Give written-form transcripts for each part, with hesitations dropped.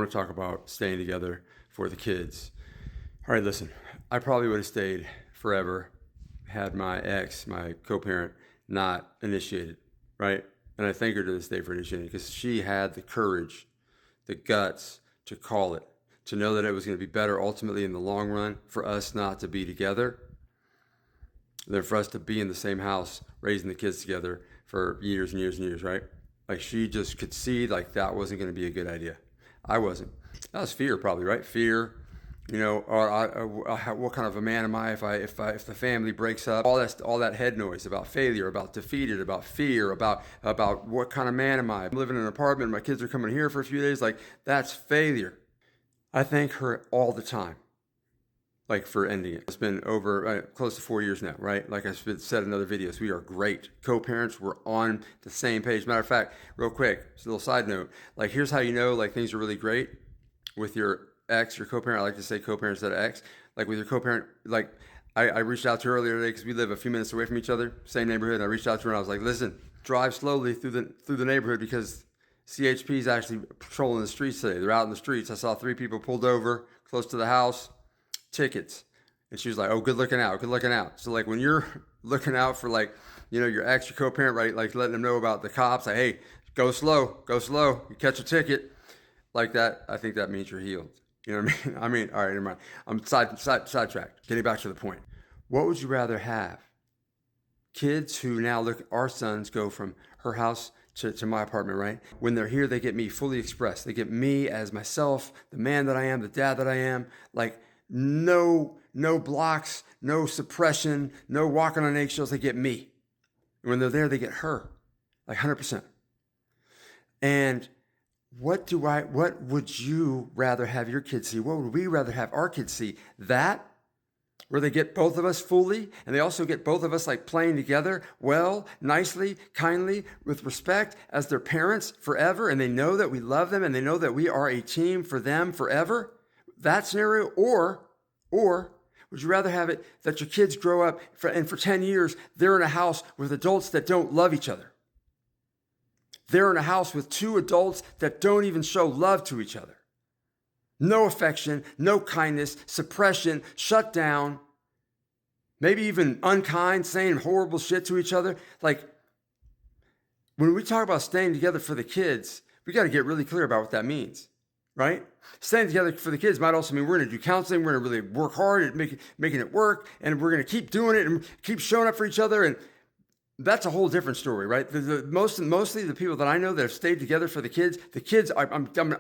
I want to talk about staying together for the kids. All right, listen, I probably would have stayed forever had my ex, my co-parent, not initiated, right? And I thank her to this day for initiating because she had the courage, the guts to call it, to know that it was going to be better ultimately in the long run for us not to be together than for us to be in the same house raising the kids together for years and years and years, right? Like she just could see like that wasn't going to be a good idea. I wasn't. That was fear, probably, right? Fear, or what kind of a man am I if the family breaks up? All that head noise about failure, about defeated, about fear, about what kind of man am I? I'm living in an apartment. My kids are coming here for a few days. Like that's failure. I thank her all the time, like for ending it. It's been over close to 4 years now, right? Like I said in other videos, we are great co-parents. We're on the same page. Matter of fact, real quick, just a little side note. Like here's how you know like things are really great with your ex, your co-parent. I like to say co-parent instead of ex. Like with your co-parent, like I reached out to her earlier today because we live a few minutes away from each other, same neighborhood. And I reached out to her and I was like, listen, drive slowly through the neighborhood because CHP is actually patrolling the streets today. They're out in the streets. I saw 3 people pulled over close to the house, tickets. And she was like, oh, good looking out, good looking out. So like when you're looking out for like, your ex, your co-parent, right? Like letting them know about the cops, like, hey, go slow, you catch a ticket. Like that, I think that means you're healed. You know what I mean? All right, never mind. I'm sidetracked. Getting back to the point. What would you rather have? Kids who now look, our sons go from her house to my apartment, right? When they're here, they get me fully expressed. They get me as myself, the man that I am, the dad that I am. Like no blocks, no suppression, no walking on eggshells. They get me. When they're there, they get her, like 100%. And what would you rather have your kids see? What would we rather have our kids see? That, where they get both of us fully, and they also get both of us like playing together well, nicely, kindly, with respect as their parents forever, and they know that we love them, and they know that we are a team for them forever? That scenario, or would you rather have it that your kids grow up and for 10 years, they're in a house with adults that don't love each other? They're in a house with 2 adults that don't even show love to each other. No affection, no kindness, suppression, shut down, maybe even unkind, saying horrible shit to each other. Like, when we talk about staying together for the kids, we got to get really clear about what that means, right? Staying together for the kids might also mean we're going to do counseling, we're going to really work hard at making it work, and we're going to keep doing it and keep showing up for each other. And that's a whole different story, right? Mostly the people that I know that have stayed together for the kids, I'm trying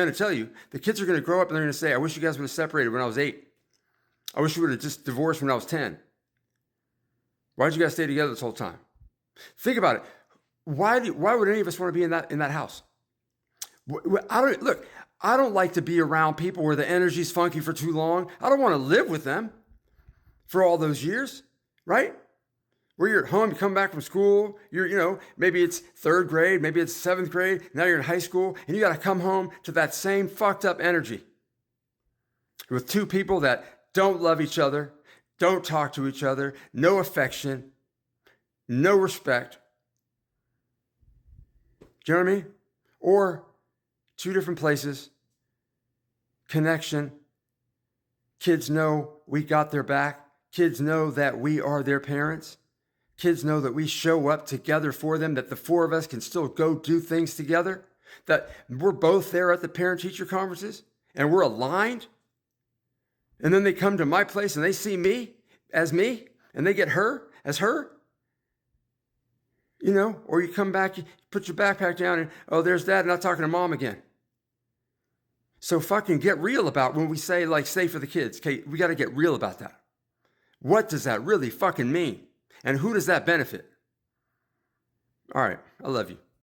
to tell you, the kids are going to grow up and they're going to say, I wish you guys would have separated when I was 8. I wish you would have just divorced when I was 10. Why did you guys stay together this whole time? Think about it. Why would any of us want to be in that house? I don't like to be around people where the energy's funky for too long. I don't want to live with them for all those years, right? Where you're at home, you come back from school, maybe it's 3rd grade, maybe it's 7th grade, now you're in high school, and you got to come home to that same fucked up energy with 2 people that don't love each other, don't talk to each other, no affection, no respect. Do you know what I mean? Or 2 different places, connection. Kids know we got their back. Kids know that we are their parents. Kids know that we show up together for them, that the 4 of us can still go do things together, that we're both there at the parent-teacher conferences, and we're aligned. And then they come to my place and they see me as me, and they get her as her. Or you come back, you put your backpack down, and, oh, there's Dad, not talking to Mom again. So fucking get real about when we say, like, stay for the kids. Okay, we got to get real about that. What does that really fucking mean? And who does that benefit? All right, I love you.